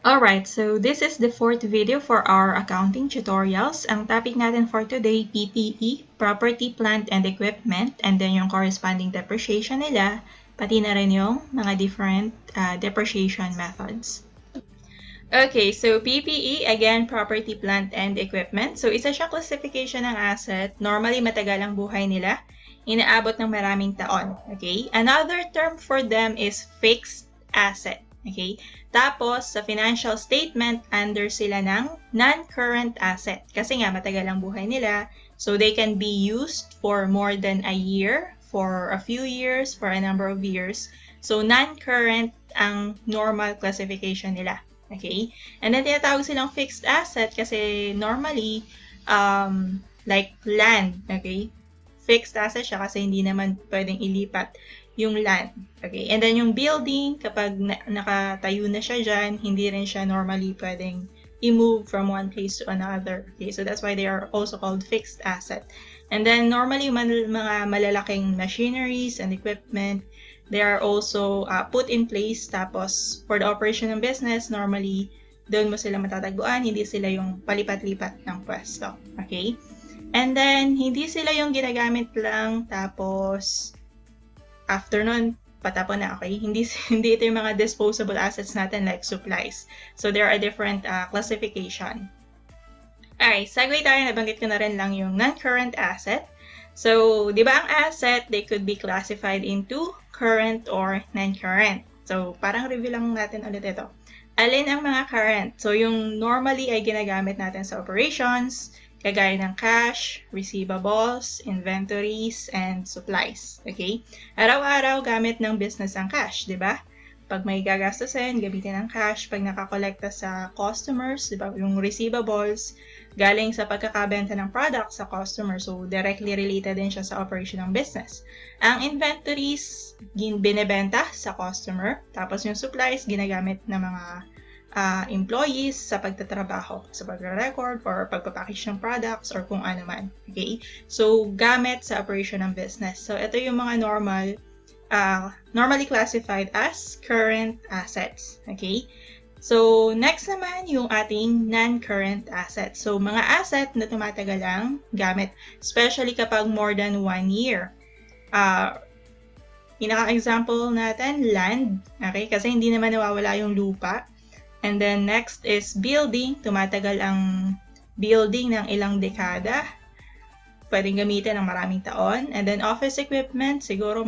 Alright, so this is the fourth video for our accounting tutorials. Ang topic natin for today, PPE, Property, Plant, and Equipment, and then yung corresponding depreciation nila, pati na rin yung mga different depreciation methods. Okay, so PPE, again, Property, Plant, and Equipment. So isa siyang classification ng asset. Normally, matagal ang buhay nila. Inaabot ng maraming taon. Okay? Another term for them is fixed asset. Okay? Tapos, sa financial statement, under sila ng non-current asset. Kasi nga, matagal ang buhay nila. So, they can be used for more than a year, for a few years, for a number of years. So, non-current ang normal classification nila. Okay? And then, tinatawag silang fixed asset kasi normally, like land. Okay? Fixed asset siya kasi hindi naman pwedeng ilipat yung land. Okay? And then yung building, kapag nakatayo na siya dyan, hindi rin siya normally pwedeng i-move from one place to another. Okay? So that's why they are also called fixed asset. And then normally mga malalaking machineries and equipment, they are also put in place. Tapos for the operation ng business, normally doon mo sila matatagpuan, hindi sila yung palipat-lipat ng pwesto. Okay? And then, hindi sila yung ginagamit lang, tapos after nun, patapon na, okay? Hindi ito yung mga disposable assets natin like supplies. So, there are different classification. Alright, segue tayo, nabanggit ko na rin lang yung non-current asset. So, di ba ang asset, they could be classified into current or non-current. So, parang review lang natin ulit ito. Alin ang mga current? So, yung normally ay ginagamit natin sa operations, kagaya ng cash, receivables, inventories, and supplies. Okay? Araw-araw gamit ng business ang cash, di ba? Pag may gagastusin, gamitin ang cash. Pag nakakolekta sa customers, di ba? Yung receivables, galing sa pagkakabenta ng product sa customer. So, directly related din siya sa operation ng business. Ang inventories, binebenta sa customer. Tapos yung supplies, ginagamit ng mga employees sa pagtatrabaho, sa pagre-record or pagpapackage ng products or kung ano man. Okay? So, gamit sa operation ng business. So, ito yung mga normally classified as current assets. Okay? So, next naman yung ating non-current assets. So, mga asset na tumatagal ang gamit, especially kapag more than 1 year. Pinaka-example natin, land. Okay? Kasi hindi naman nawawala yung lupa. And then next is building. Tumatagal ang building ng ilang dekada. Pwedeng gamitin ng maraming taon. And then office equipment, siguro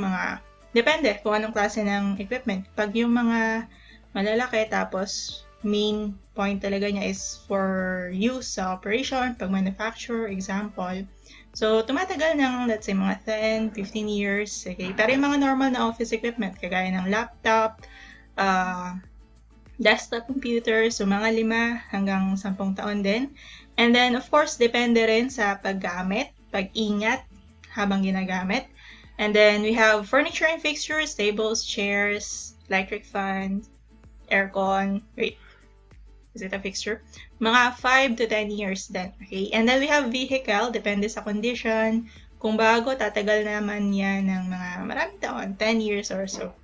depende kung anong klase ng equipment. Pag yung mga malalaki, tapos main point talaga niya is for use sa operation, pag manufacture, example. So, tumatagal ng, let's say, mga 10, 15 years. Okay? Pero yung mga normal na office equipment, kagaya ng laptop, desktop computer, so mga 5 hanggang 10 taon din. And then, of course, depende rin sa paggamit, pag-ingat habang ginagamit. And then, we have furniture and fixtures, tables, chairs, electric fan, aircon. Wait, is it a fixture? Mga 5 to 10 years din. Okay? And then, we have vehicle, depende sa condition. Kung bago, tatagal naman yan ng mga maraming taon, 10 years or so.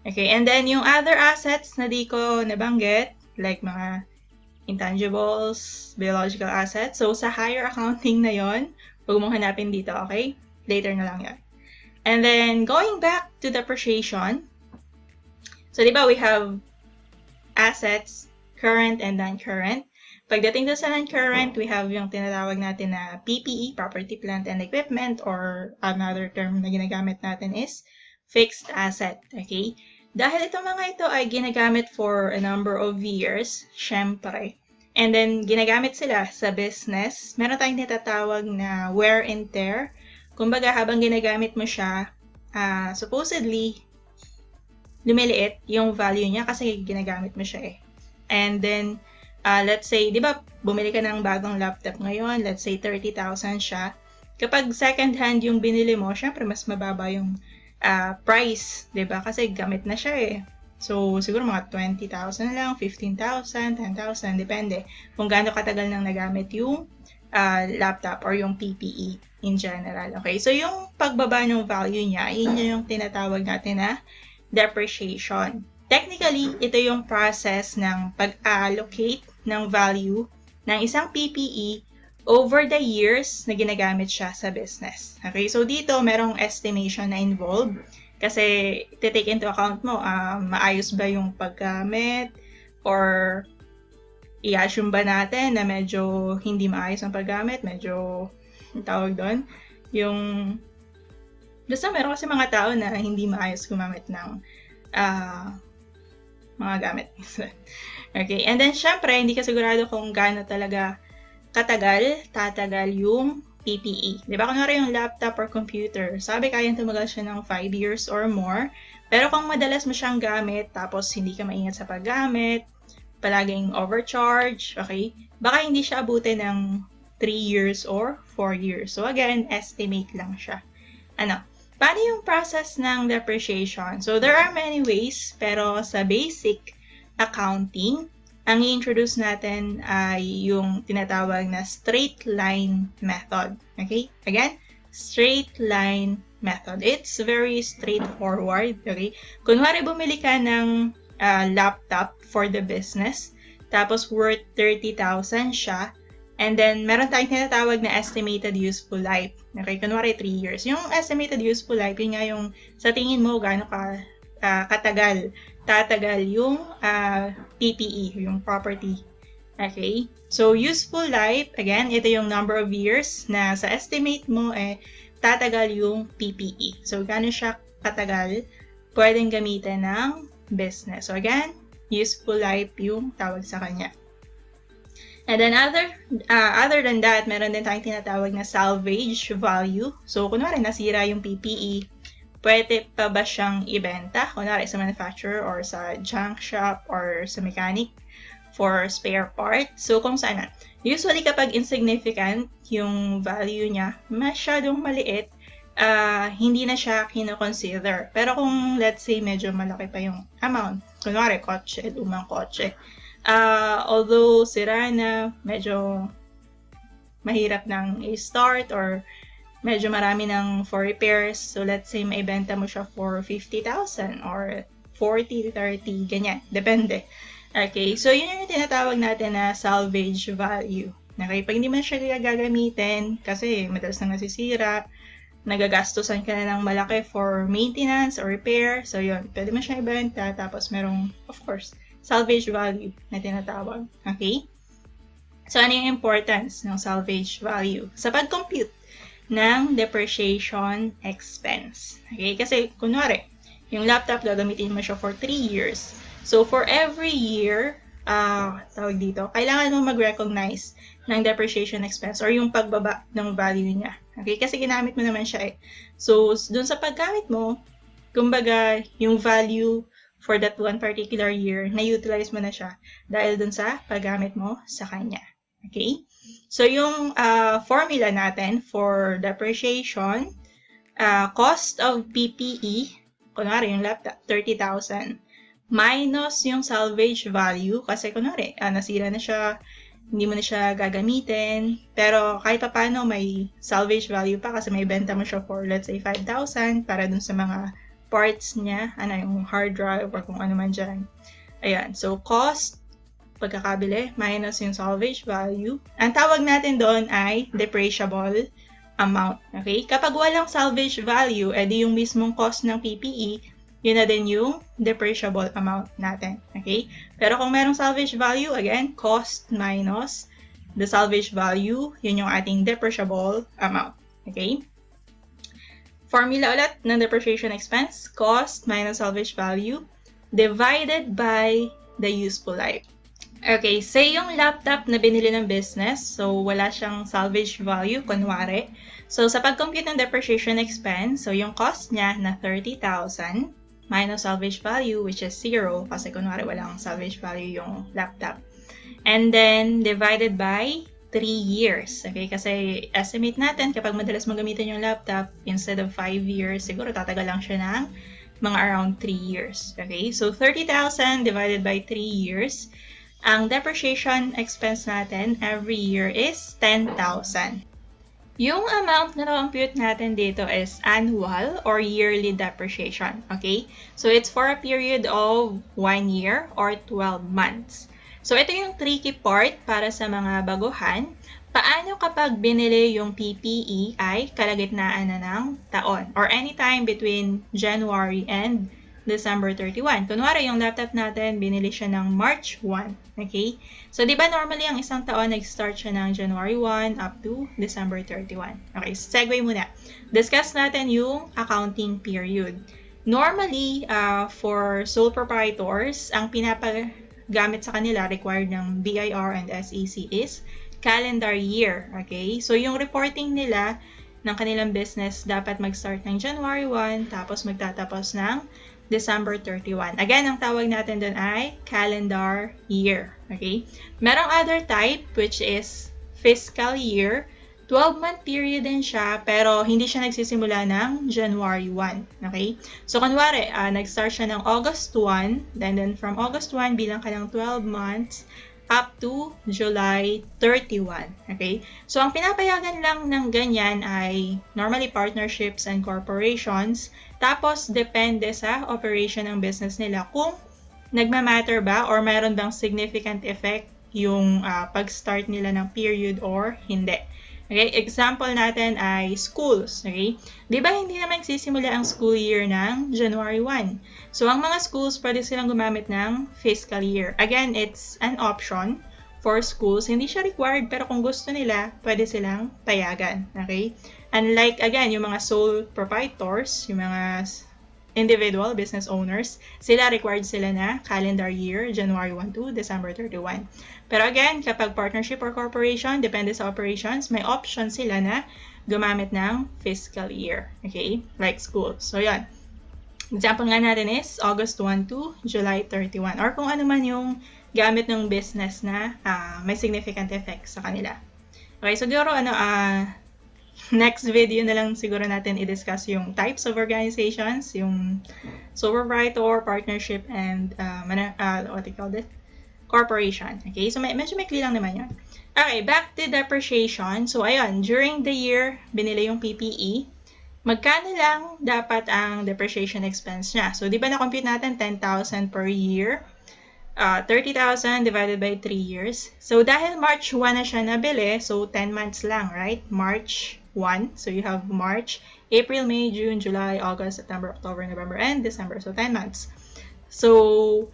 Okay, and then yung other assets na di ko nabanggit, like mga intangibles, biological assets. So, sa higher accounting na yon, huwag mong hanapin dito, okay? Later na lang yan. And then, going back to depreciation. So, di ba we have assets, current and non-current. Pagdating doon sa non-current, we have yung tinatawag natin na PPE, Property, Plant, and Equipment, or another term na ginagamit natin is fixed asset, okay? Dahil itong mga ito ay ginagamit for a number of years, syempre, and then ginagamit sila sa business, meron tayong natatawag na wear and tear. Kumbaga, habang ginagamit mo siya, supposedly, lumiliit yung value niya kasi ginagamit mo siya eh. And then, let's say, di ba, bumili ka ng bagong laptop ngayon, let's say 30,000 siya. Kapag second hand yung binili mo, syempre mas mababa yung price, diba? Kasi gamit na siya eh. So, siguro mga 20,000 lang, 15,000, 10,000, depende kung gaano katagal nang nagamit yung laptop or yung PPE in general. Okay, so yung pagbaba ng value niya, yun yung tinatawag natin na depreciation. Technically, ito yung process ng pag-allocate ng value ng isang PPE over the years na ginagamit siya sa business. Okay, so dito merong estimation na involved kasi take into account mo, maayos ba yung paggamit or i-assume ba natin na medyo hindi maayos ang paggamit, medyo tawag doon, yung basta meron kasi mga tao na hindi maayos gumamit ng mga gamit. Okay, and then syempre, hindi ka sigurado kung gaano talaga tatagal yung PPE. Di ba? Kunwari yung laptop or computer, sabi kayang tumagal siya ng 5 years or more, pero kung madalas mo siyang gamit, tapos hindi ka maingat sa paggamit, palaging overcharge, okay, baka hindi siya abutin ng 3 years or 4 years. So again, estimate lang siya. Paano yung process ng depreciation? So, there are many ways, pero sa basic accounting, ang i-introduce natin ay yung tinatawag na straight line method. Okay? Again, straight line method. It's very straightforward. Okay? Kunwari bumili ka ng laptop for the business, tapos worth 30,000 siya, and then, meron tayong tinatawag na estimated useful life. Okay, kunwari 3 years. Yung estimated useful life, yun nga yung sa tingin mo gaano tatagal yung PPE, yung property. Okay? So, useful life, again, ito yung number of years na sa estimate mo, tatagal yung PPE. So, gaano siya katagal, pwedeng gamitin ng business. So, again, useful life yung tawag sa kanya. And then other than that, meron din tayong tinatawag na salvage value. So, kunwari nasira yung PPE, pwede pa ba siyang ibenta? Kunwari sa manufacturer or sa junk shop or sa mechanic for spare part. So, kung saan. Usually, kapag insignificant yung value niya, masyadong maliit, hindi na siya kino-consider. Pero kung, let's say, medyo malaki pa yung amount, kunwari, kotse, lumang kotse, although sira na, medyo mahirap nang i-start or medyo marami nang for repairs. So, let's say maibenta mo siya for 50,000 or 40, 30, ganyan. Depende. Okay, so yun yung tinatawag natin na salvage value. Okay, pag hindi man siya gagamitin kasi madalas na nasisira, nagagastusan ka na ng malaki for maintenance or repair. So, yun, pwede mo siya ibenta. Tapos, merong, of course, salvage value na tinatawag. Okay? So, ano yung importance ng salvage value? Sa pag-compute ng depreciation expense. Okay? Kasi, kunwari, yung laptop, gagamitin mo siya for 3 years. So, for every year, tawag dito, kailangan mo mag-recognize ng depreciation expense or yung pagbaba ng value niya. Okay? Kasi ginamit mo naman siya . So, dun sa paggamit mo, kumbaga, yung value for that one particular year, na-utilize mo na siya dahil dun sa paggamit mo sa kanya. Okay? So, yung formula natin for depreciation, cost of PPE, kunwari yung laptop, 30,000, minus yung salvage value, kasi kunwari, nasira na siya, hindi mo na siya gagamitin, pero kahit pa paano may salvage value pa kasi may benta mo siya for, let's say, 5,000 para dun sa mga parts niya, yung hard drive or kung ano man dyan. Ayan, so cost, pagkakabili, minus yung salvage value. Ang tawag natin doon ay depreciable amount. Okay? Kapag walang salvage value, edi yung mismong cost ng PPE, yun na din yung depreciable amount natin. Okay? Pero kung merong salvage value, again, cost minus the salvage value, yun yung ating depreciable amount. Okay? Formula ulit ng depreciation expense, cost minus salvage value, divided by the useful life. Okay, say yung laptop na binili ng business, so wala siyang salvage value, kunwari. So, sa pag-compute ng depreciation expense, so yung cost niya na 30,000 minus salvage value, which is 0, kasi kunwari walang salvage value yung laptop. And then, divided by 3 years. Okay, kasi estimate natin kapag madalas mo gamitin yung laptop, instead of 5 years, siguro tatagal lang siya ng mga around 3 years. Okay, so 30,000 divided by 3 years. Ang depreciation expense natin every year is 10,000. Yung amount na na-compute natin dito is annual or yearly depreciation, okay? So, it's for a period of 1 year or 12 months. So, ito yung tricky part para sa mga baguhan. Paano kapag binili yung PPE ay kalagitnaan na ng taon or anytime between January and December 31. Kunwari, yung laptop natin, binili siya ng March 1. Okay? So, di ba normally ang isang taon, nag-start siya ng January 1 up to December 31. Okay, segue muna. Discuss natin yung accounting period. Normally, for sole proprietors, ang pinapagamit sa kanila, required ng BIR and SEC is calendar year. Okay? So, yung reporting nila ng kanilang business dapat mag-start ng January 1 tapos magtatapos ng December 31. Again, ang tawag natin doon ay calendar year. Okay? Merong other type which is fiscal year. 12-month period din siya pero hindi siya nagsisimula ng January 1. Okay? So, kunwari, nag-start siya ng August 1, then from August 1, bilang ka ng 12 months up to July 31. Okay? So, ang pinapayagan lang ng ganyan ay normally partnerships and corporations. Tapos, depende sa operation ng business nila kung nagmamatter ba or mayroon bang significant effect yung pag-start nila ng period or hindi. Okay? Example natin ay schools. Okay? Di ba hindi naman nagsisimula ang school year ng January 1? So, ang mga schools, pwede silang gumamit ng fiscal year. Again, it's an option for schools. Hindi siya required, pero kung gusto nila, pwede silang payagan. Okay? Unlike, again, yung mga sole proprietors, yung mga individual business owners, sila required sila na calendar year, January 1 to December 31. Pero again, kapag partnership or corporation, depende sa operations, may option sila na gumamit ng fiscal year. Okay? Like school. So, yan. Example nga natin is August 1 to July 31. Or kung ano man yung gamit ng business na may significant effect sa kanila. Okay, so siguro next video na lang siguro natin i-discuss yung types of organizations, yung sole proprietor, partnership, and what do you call it? Corporation. Okay, so medyo maikli lang naman yun. Okay, back to depreciation. So, ayun, during the year, binili yung PPE. Magkano lang dapat ang depreciation expense niya? So, di ba na-compute natin 10,000 per year? 30,000 divided by 3 years. So, dahil March 1 na siya nabili, so 10 months lang, right? March 1. So, you have March, April, May, June, July, August, September, October, November, and December. So, 10 months. So,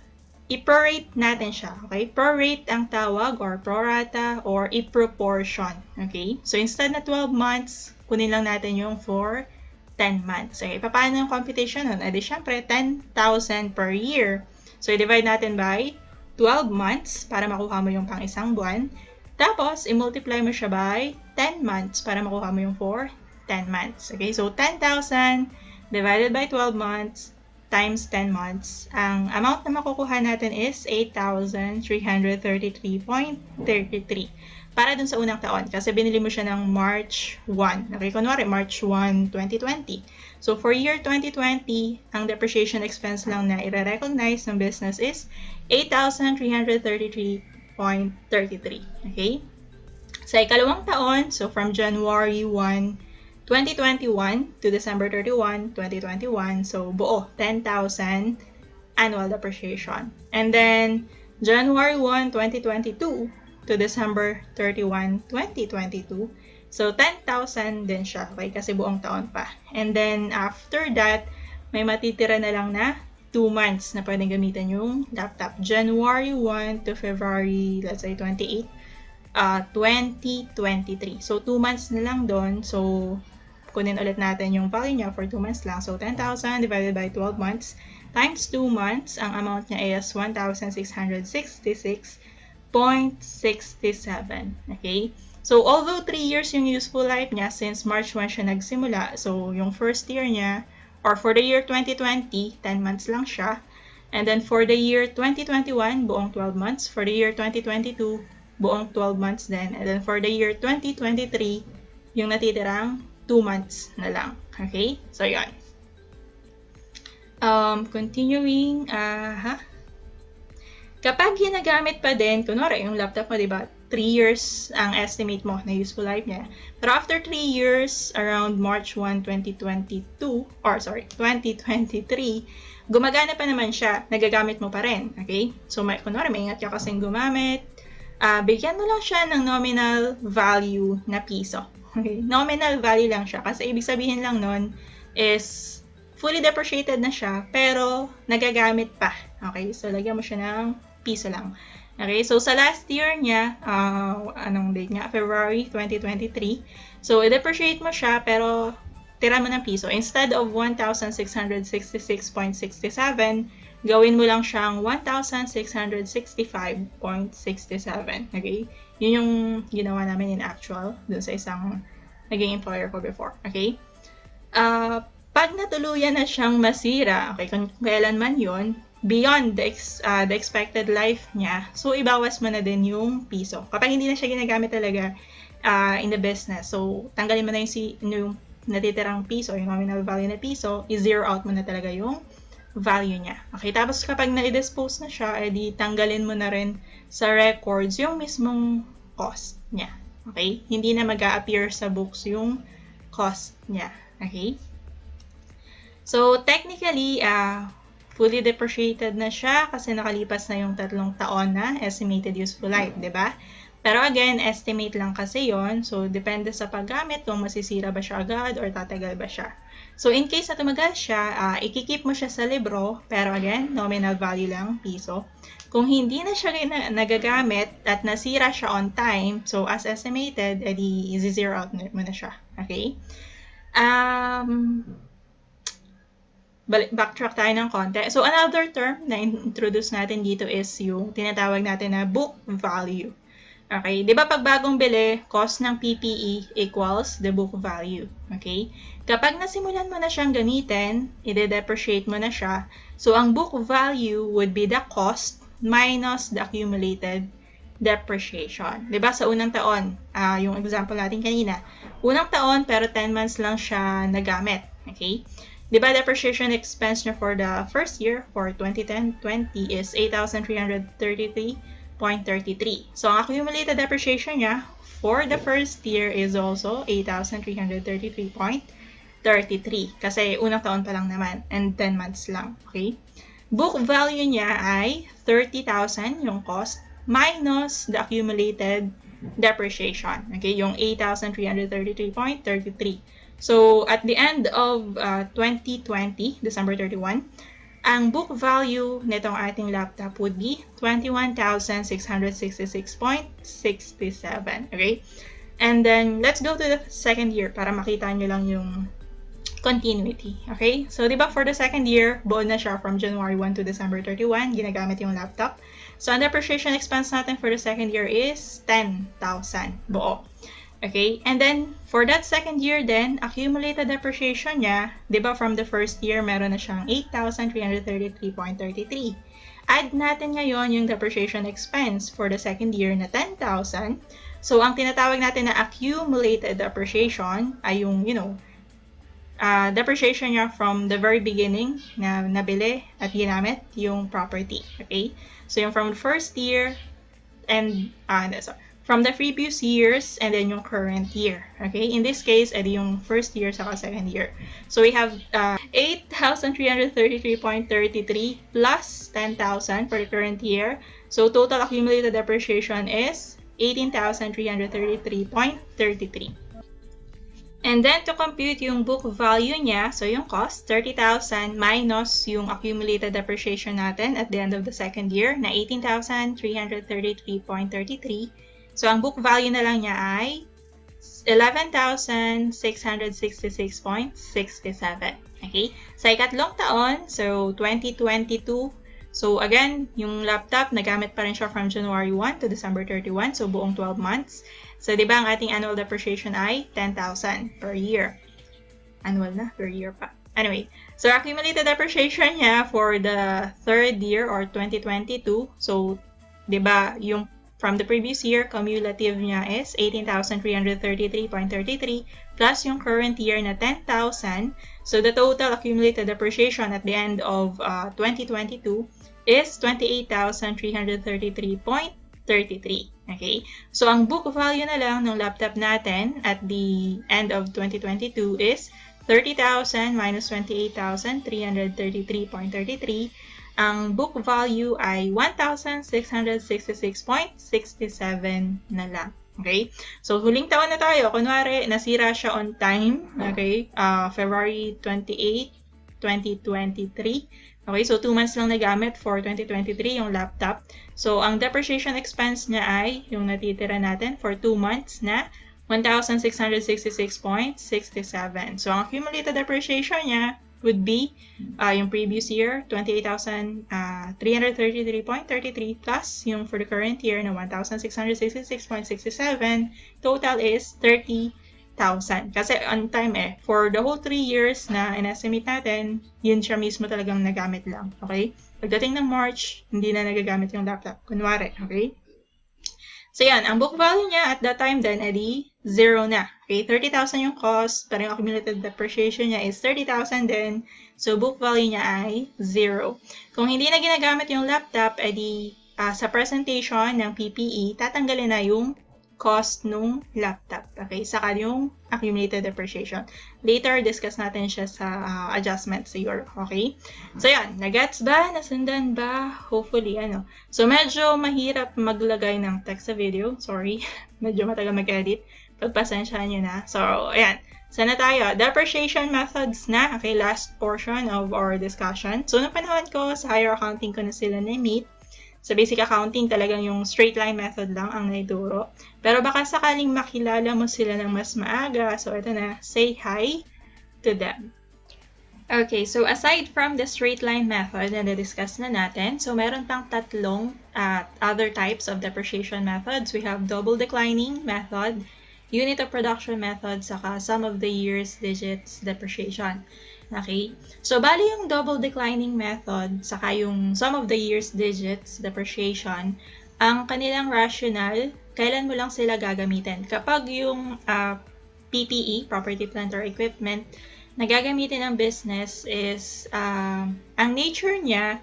i-prorate natin siya. Okay? Prorate ang tawag or prorata or i-proportion. Okay? So, instead na 12 months, kunin lang natin yung for 10 months. Okay? Paano yung computation nun? Edi, syempre, 10,000 per year. So, i-divide natin by 12 months para makuha mo yung pang isang buwan. Tapos, i-multiply mo siya by 10 months para makuha mo yung for 10 months. Okay? So, 10,000 divided by 12 months times 10 months. Ang amount na makukuha natin is 8,333.33 para dun sa unang taon kasi binili mo siya ng March 1. Okay, kunwari March 1, 2020. So, for year 2020, ang depreciation expense lang na i-recognize ng business is 8,333.33. Okay? Sa ikalawang taon, so from January 1, 2021 to December 31, 2021. So, buo, 10,000 annual depreciation. And then, January 1, 2022 to December 31, 2022. So, 10,000 din siya. Okay? Kasi buong taon pa. And then, after that, may matitira na lang na 2 months na pwedeng gamitin yung laptop. January 1 to February, let's say 28, 2023. So, 2 months na lang doon. So, kunin ulit natin yung value niya for 2 months lang. So, 10,000 divided by 12 months times 2 months. Ang amount niya is 1,666.67. Okay? So, although 3 years yung useful life niya since March 1 siya nagsimula. So, yung first year niya, or for the year 2020, 10 months lang siya. And then, for the year 2021, buong 12 months. For the year 2022, buong 12 months din. And then, for the year 2023, yung natitirang 2 months na lang. Okay? So, yun. Continuing, kapag ginagamit pa din, kunwari, yung laptop mo, diba, 3 3 years ang estimate mo na useful life niya. Pero after 3 years, around March 1, 2023, gumagana pa naman siya, nagagamit mo pa rin, okay? So, kunwari, maingat ka kasing gumamit, bigyan mo lang siya ng nominal value na piso. Okay? Nominal value lang siya, kasi ibig sabihin lang nun is fully depreciated na siya, pero nagagamit pa. Okay? So, lagyan mo siya ng piso lang. Okay, so sa last year niya, anong date niya? February 2023. So, i-depreciate mo siya, pero tira mo ng piso. Instead of 1,666.67, gawin mo lang siyang 1,665.67. Okay? Yun yung ginawa namin in actual dun sa isang naging employer ko before. Okay? Pag natuluyan na siyang masira, okay, kung kailan man yun, beyond the expected life niya, so ibawas mo na din yung piso. Kapag hindi na siya ginagamit talaga in the business, so tanggalin mo na yung natitirang piso, yung nominal value na piso, i-zero out mo na talaga yung value niya. Okay, tapos kapag na-dispose na siya, edi tanggalin mo na rin sa records yung mismong cost niya. Okay, hindi na mag-a-appear sa books yung cost niya. Okay, so technically, fully depreciated na siya kasi nakalipas na yung 3 taon na estimated useful life, di ba? Pero again, estimate lang kasi yon. So, depende sa paggamit kung masisira ba siya agad or tatagal ba siya. So, in case na tumagal siya, ikikip mo siya sa libro, pero again, nominal value lang, piso. Kung hindi na siya nagagamit at nasira siya on time, so as estimated, edi i-zero out mo na siya. Okay? Backtrack tayo ng konti. So, another term na introduce natin dito is yung tinatawag natin na book value. Okay? Di ba pag bagong bili, cost ng PPE equals the book value. Okay? Kapag nasimulan mo na siyang gamitin, i-depreciate mo na siya. So, ang book value would be the cost minus the accumulated depreciation. Di ba sa unang taon, yung example natin kanina, unang taon pero 10 months lang siya nagamit. Okay? Diba, depreciation expense niya for the first year, for 2010-20, is 8,333.33. So, ang accumulated depreciation niya for the first year is also 8,333.33. Kasi unang taon pa lang naman, and 10 months lang. Okay? Book value niya ay 30,000, yung cost, minus the accumulated depreciation. Okay? Yung 8,333.33. So, at the end of 2020, December 31, ang book value nitong ating laptop would be 21,666.67. Okay? And then, let's go to the second year para makita nyo lang yung continuity. Okay? So, di ba for the second year, buo na siya from January 1 to December 31, ginagamit yung laptop. So, ang depreciation expense natin for the second year is 10,000 buo. Okay? And then, for that second year then, accumulated depreciation niya, di ba from the first year, meron na siyang 8,333.33. Add natin ngayon yung depreciation expense for the second year na 10,000. So, ang tinatawag natin na accumulated depreciation ay yung, depreciation niya from the very beginning na nabili at ginamit yung property. Okay? So, yung from the first year and, from the previous years and then yung current year. Okay? In this case, edi yung first year saka second year. So, we have 8,333.33 plus 10,000 for the current year. So, total accumulated depreciation is 18,333.33. And then, to compute yung book value niya, so yung cost, 30,000 minus yung accumulated depreciation natin at the end of the second year na 18,333.33. So, ang book value na lang niya ay 11,666.67. Okay? Sa ikatlong taon, so 2022, so again, yung laptop, nagamit pa rin siya from January 1 to December 31, so buong 12 months. So, di ba ang ating annual depreciation ay 10,000 per year. Annual na, per year pa. Anyway, so accumulated depreciation niya for the third year or 2022, so, di ba, yung from the previous year, cumulative niya is 18,333.33 plus yung current year na 10,000. So, the total accumulated depreciation at the end of 2022 is 28,333.33. 33. Okay? So, ang book value na lang ng laptop natin at the end of 2022 is 30,000 minus 28,333.33. Ang book value ay 1,666.67 na lang. Okay? So, huling taon na tayo. Kunwari, nasira siya on time. Okay? February 28, 2023. Okay, so 2 months lang nagamit for 2023 yung laptop. So, ang depreciation expense niya ay yung natitira natin for 2 months na 1,666.67. So, ang accumulated depreciation niya would be yung previous year, 28,333.33 plus yung for the current year na 1,666.67. Total is 30,000. Kasi on time for the whole 3 years na in-estimate natin, yun siya mismo talagang nagamit lang. Okay? Pagdating ng March, hindi na nagagamit yung laptop. Kunwari, okay? So yan, ang book value niya at that time then, edi 0 na. Okay? 30,000 yung cost, pero yung accumulated depreciation niya is 30,000 din. So book value niya ay 0. Kung hindi na ginagamit yung laptop, edi sa presentation ng PPE, tatanggalin na yung cost nung laptop. Okay? Saka yung accumulated depreciation. Later, discuss natin siya sa adjustment sa ERC. Okay? So, yan. Nagets ba? Nasundan ba? Hopefully, ano. So, medyo mahirap maglagay ng text sa video. Sorry. Medyo matagal mag-edit. Pagpasensyahan nyo na. So, ayan. Sana tayo. Depreciation methods na. Okay, last portion of our discussion. So, nung panahon ko, sa higher accounting ko na sila na-meet. Sa basic accounting, talagang yung straight line method lang ang naituro. Pero baka sakaling makilala mo sila ng mas maaga. So, ito na. Say hi to them. Okay, so aside from the straight line method na na-discuss na natin, so meron pang tatlong other types of depreciation methods. We have double declining method, unit of production method, saka sum of the years digits depreciation. Okay? So, bali yung double declining method, saka yung sum of the years digits depreciation, ang kanilang rationale, kailan mo lang sila gagamitin? Kapag yung PPE, property, plant, or equipment, na gagamitin ng business is, ang nature niya,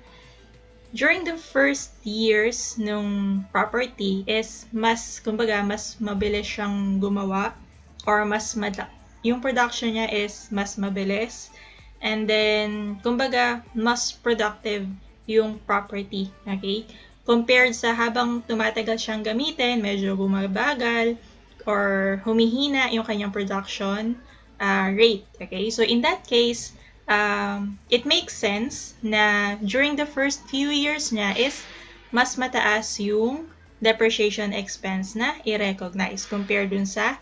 during the first years nung property is mas, kumbaga, mas mabilis siyang gumawa or mas yung production niya is mas mabilis. And then, kumbaga, mas productive yung property, okay? Compared sa habang tumatagal siyang gamitin, medyo bumabagal or humihina yung kanyang production rate, okay? So, in that case, it makes sense na during the first few years niya is mas mataas yung depreciation expense na i-recognize compared dun sa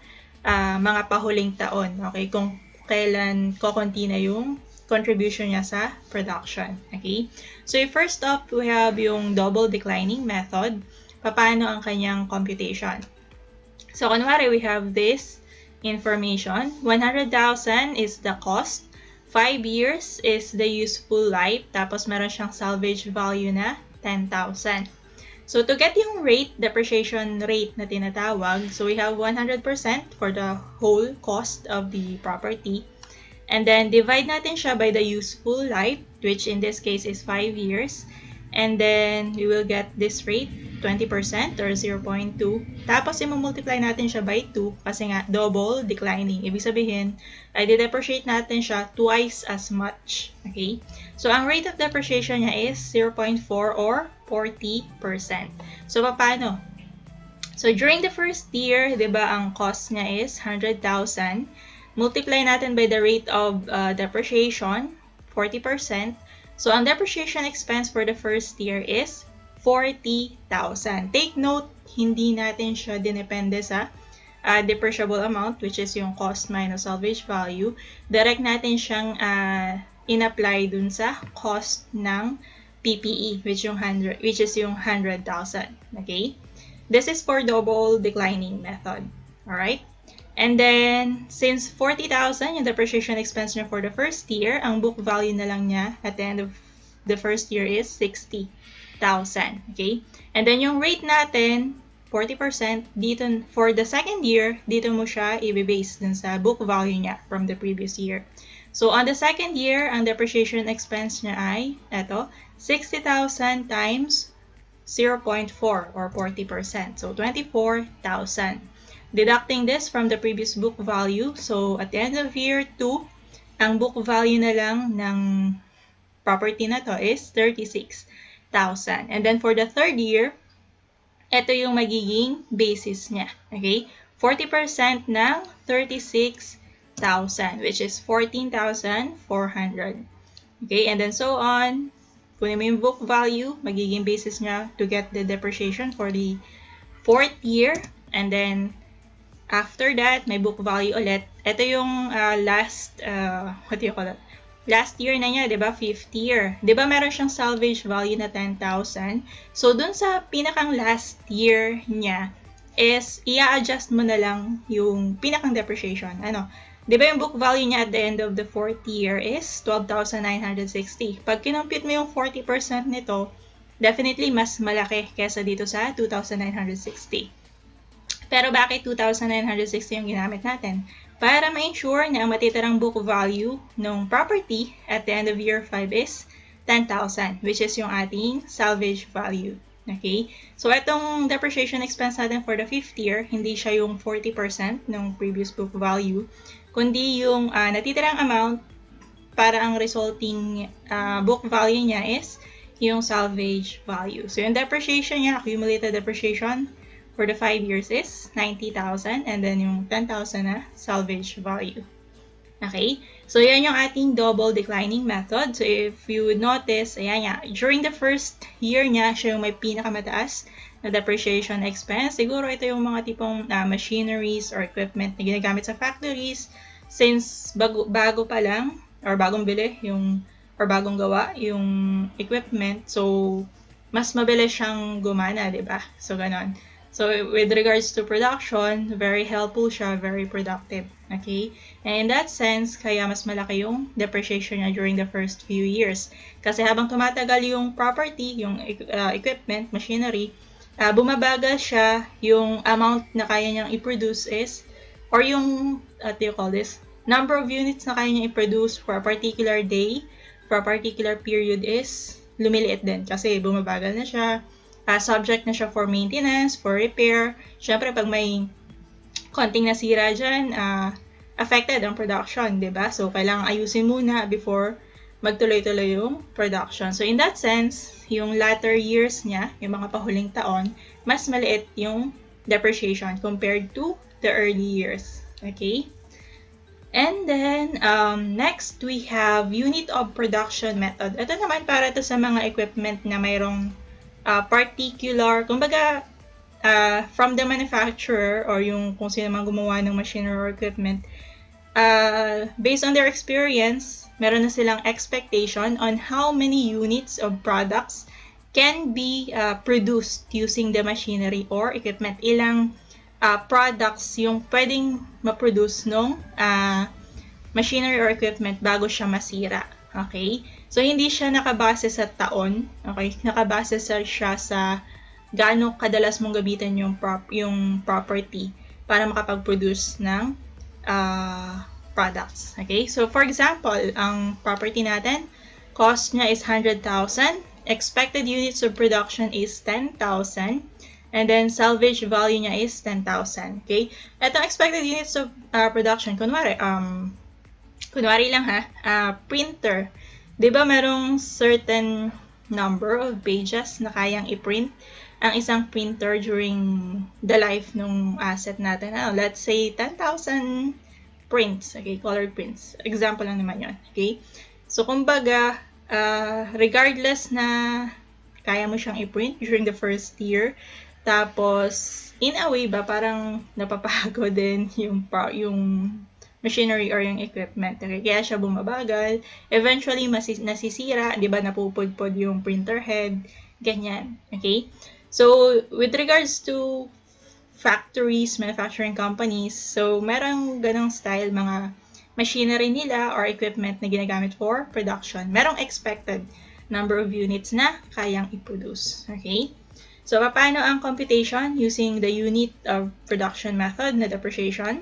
mga pahuling taon, okay? Kung kailan kokonti na yung contribution niya sa production. Okay? So, first off, we have yung double declining method. Paano ang kanyang computation? So, kunwari, we have this information. 100,000 is the cost. 5 years is the useful life. Tapos, meron siyang salvage value na 10,000. So, to get yung rate, depreciation rate na tinatawag, so we have 100% for the whole cost of the property. And then, divide natin siya by the useful life, which in this case is 5 years. And then, we will get this rate, 20% or 0.2. Tapos, i-multiply natin siya by 2 kasi nga, double declining. Ibig sabihin, ay de-depreciate natin siya twice as much. Okay? So, ang rate of depreciation niya is 0.4 or 40%. So, paano? So, during the first year, di ba, ang cost niya is 100,000. Multiply natin by the rate of depreciation, 40%. So, ang depreciation expense for the first year is 40,000. Take note, hindi natin siya dinepende sa depreciable amount, which is yung cost minus salvage value. Direct natin siyang in-apply dun sa cost ng PPE, which is yung 100,000. Okay? This is for double declining method. Alright? And then, since 40,000 yung depreciation expense niya for the first year, ang book value na lang niya at the end of the first year is 60,000. Okay? And then, yung rate natin, 40%, dito, for the second year, dito mo siya i-base dun sa book value niya from the previous year. So, on the second year, ang depreciation expense niya ay, eto, 60,000 times 0.4 or 40%. So 24,000. Deducting this from the previous book value. So at the end of year 2, ang book value na lang ng property na to is 36,000. And then for the third year, ito yung magiging basis niya. Okay? 40% ng 36,000, which is 14,400. Okay? And then so on. Kunin mo yung book value, magiging basis niya to get the depreciation for the fourth year. And then, after that, may book value ulit. Ito yung last year na niya, di ba? Fifth year. Di ba meron siyang salvage value na 10,000? So, dun sa pinakang last year niya is, i-adjust mo na lang yung pinakang depreciation. Di ba yung book value niya at the end of the fourth year is 12,960. Pag kinompute mo yung 40% nito, definitely mas malaki kesa dito sa 2,960. Pero bakit 2,960 yung ginamit natin? Para ma-ensure na ang matitirang book value ng property at the end of year 5 is 10,000, which is yung ating salvage value. Okay? So, itong depreciation expense natin for the fifth year, hindi siya yung 40% ng previous book value, kundi yung natitirang amount para ang resulting book value niya is yung salvage value. So, yung depreciation niya, accumulated depreciation for the 5 years is 90,000 and then yung 10,000 na salvage value. Okay? So, yan yung ating double declining method. So, if you would notice, ayan nga, during the first year niya, siya yung may pinakamataas na depreciation expense. Siguro ito yung mga tipong machineries or equipment na ginagamit sa factories since bago pa lang or bagong bili or bagong gawa yung equipment. So, mas mabilis siyang gumana, di ba? So, ganon. So, with regards to production, very helpful siya, very productive. Okay? And in that sense, kaya mas malaki yung depreciation niya during the first few years. Kasi habang tumatagal yung property, yung equipment, machinery, bumabagal siya, yung amount na kaya niyang i-produce is, or yung, number of units na kaya niyang i-produce for a particular day, for a particular period is lumiliit din. Kasi bumabagal na siya, subject na siya for maintenance, for repair. Siyempre, pag may konting nasira dyan, affected ang production, diba? So, kailangan ayusin muna before magtuloy-tuloy yung production. So, in that sense, yung latter years niya, yung mga pahuling taon, mas maliit yung depreciation compared to the early years. Okay? And then, next, we have unit of production method. Ito naman para to sa mga equipment na mayroong particular, kumbaga, from the manufacturer or yung kung sino man gumawa ng machinery or equipment, based on their experience, meron na silang expectation on how many units of products can be produced using the machinery or equipment. Ilang products yung pwedeng ma-produce nung machinery or equipment bago siya masira. Okay? So, hindi siya nakabase sa taon. Okay? Nakabase siya sa gaano kadalas mong gamitin yung property para makapag-produce ng products. Okay? So, for example, ang property natin, cost niya is 100,000. Expected units of production is 10,000. And then, salvage value niya is 10,000. Okay? Itong expected units of production, kunwari lang printer. Diba merong certain number of pages na kayang i-print ang isang printer during the life ng asset natin? Let's say 10,000 prints. Okay, colored prints. Example lang naman yun. Okay? So, kumbaga, regardless na kaya mo siyang i-print during the first year, tapos, in a way ba, parang napapagod din yung machinery or yung equipment. Okay? Kaya siya bumabagal. Eventually, nasisira. Di ba, napupudpod yung printer head. Ganyan. Okay? So, with regards to factories, manufacturing companies, so, merong ganong style mga machinery nila or equipment na ginagamit for production. Merong expected number of units na kayang i-produce. Okay? So, paano ang computation using the unit of production method na depreciation?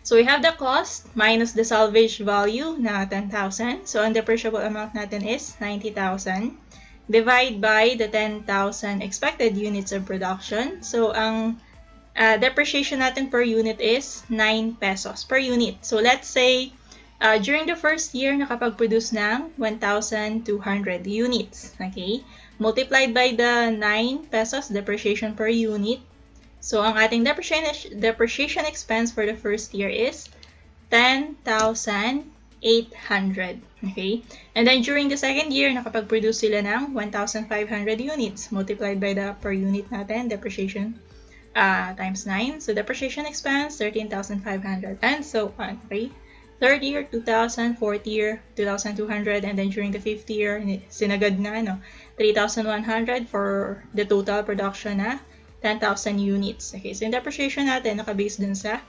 So, we have the cost minus the salvage value na 10,000. So, ang depreciable amount natin is 90,000. divide by the 10,000 expected units of production. So, ang depreciation natin per unit is 9 pesos per unit. So, let's say, during the first year, nakapag-produce ng 1,200 units. Okay? Multiplied by the 9 pesos depreciation per unit. So, ang ating depreciation expense for the first year is 10,800. Okay? And then, during the second year, nakapag-produce sila ng 1,500 units. Multiplied by the per unit natin, depreciation times 9. So, depreciation expense, 13,500. And so on. Okay? Third year, 2,000. Fourth year, 2,200. And then, during the fifth year, sinagad na, 3,100 for the total production na 10,000 units. Okay, so yung depreciation natin nakabase dun sa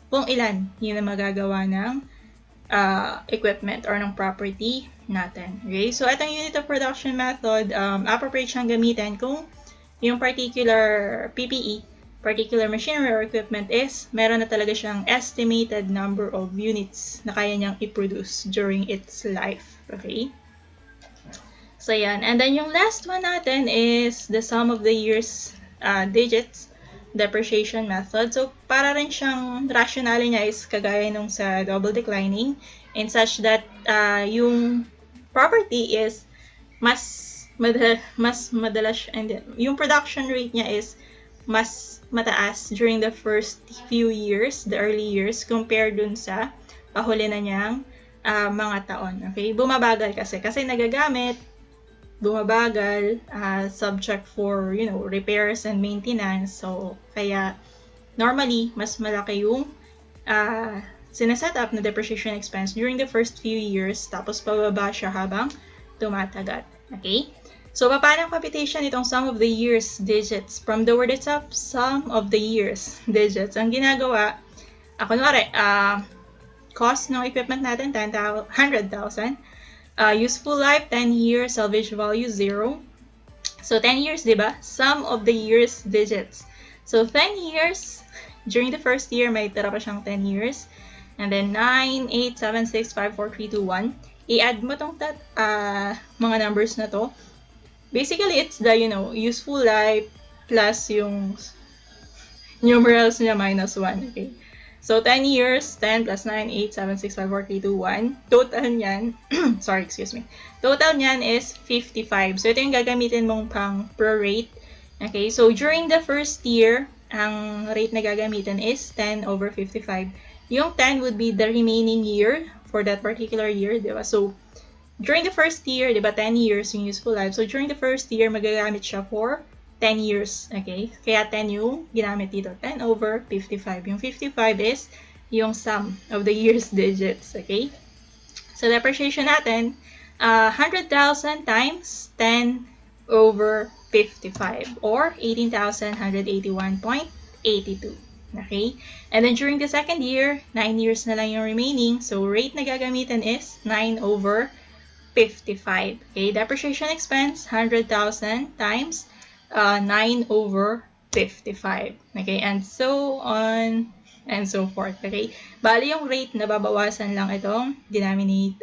kung ilan yun na magagawa ng equipment or ng property natin. Okay, so itong unit of production method, appropriate siyang gamitin kung yung particular PPE, particular machinery or equipment is meron na talaga siyang estimated number of units na kaya niyang i-produce during its life. Okay? So, yan. And then, yung last one natin is the sum of the year's digits depreciation method. So, para rin siyang rationale niya is kagaya nung sa double declining in such that yung property is mas madalas, and yung production rate niya is mas mataas during the first few years, the early years, compared dun sa pahuli na niyang mga taon. Okay? Bumabagal kasi nagagamit, bumabagal, subject for, repairs and maintenance. So, kaya, normally, mas malaki yung sinaset up na depreciation expense during the first few years, tapos pababa siya habang tumatagal. Okay? So, paano ang computation itong sum of the years digits? From the word itself, sum of the years digits. Ang ginagawa, kunwari, cost ng equipment natin, 100,000. Useful life, 10 years, salvage value, 0. So, 10 years, diba? Sum of the years digits. So, 10 years, during the first year, may tira pa siyang 10 years. And then, 9, 8, 7, 6, 5, 4, 3, 2, 1. I-add mo tong mga numbers na to. Basically, it's the, useful life plus yung numerals niya minus 1. Okay? So, 10 years, 10 plus 9, 8, 7, 6, 5, 4, 3, 2, 1. Total niyan, Total niyan is 55. So, ito yung gagamitin mong pang prorate. Okay, so during the first year, ang rate na gagamitin is 10 over 55. Yung 10 would be the remaining year for that particular year, di ba? So, during the first year, di ba, 10 years yung useful life. So, during the first year, magagamit siya for 10 years, okay? Kaya 10 yung ginamit dito. 10 over 55. Yung 55 is yung sum of the year's digits, okay? So, depreciation natin, 100,000 times 10 over 55 or 18,181.82, okay? And then, during the second year, 9 years na lang yung remaining. So, rate na gagamitin is 9 over 55, okay? Depreciation expense, 100,000 times 9 over 55. Okay, and so on and so forth. Okay, bali yung rate na babawasan lang itong denominate,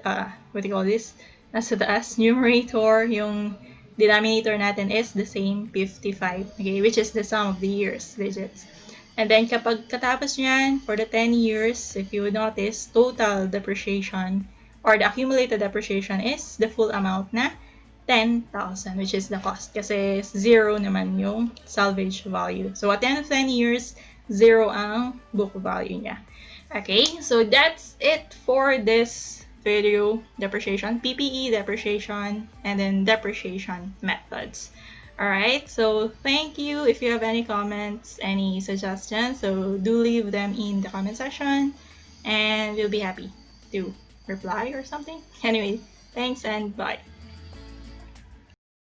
what do you call this? Nasa taas, numerator, yung denominator natin is the same, 55. Okay, which is the sum of the years digits. And then kapag katapos nyan, for the 10 years, if you would notice, total depreciation or the accumulated depreciation is the full amount na 10,000, which is the cost. Kasi 0 naman yung salvage value. So, at the end of 10 years, 0 ang book value niya. Okay, so that's it for this video. Depreciation, PPE, depreciation, and then depreciation methods. Alright, so thank you. If you have any comments, any suggestions, so do leave them in the comment section. And we'll be happy to reply or something. Anyway, thanks and bye.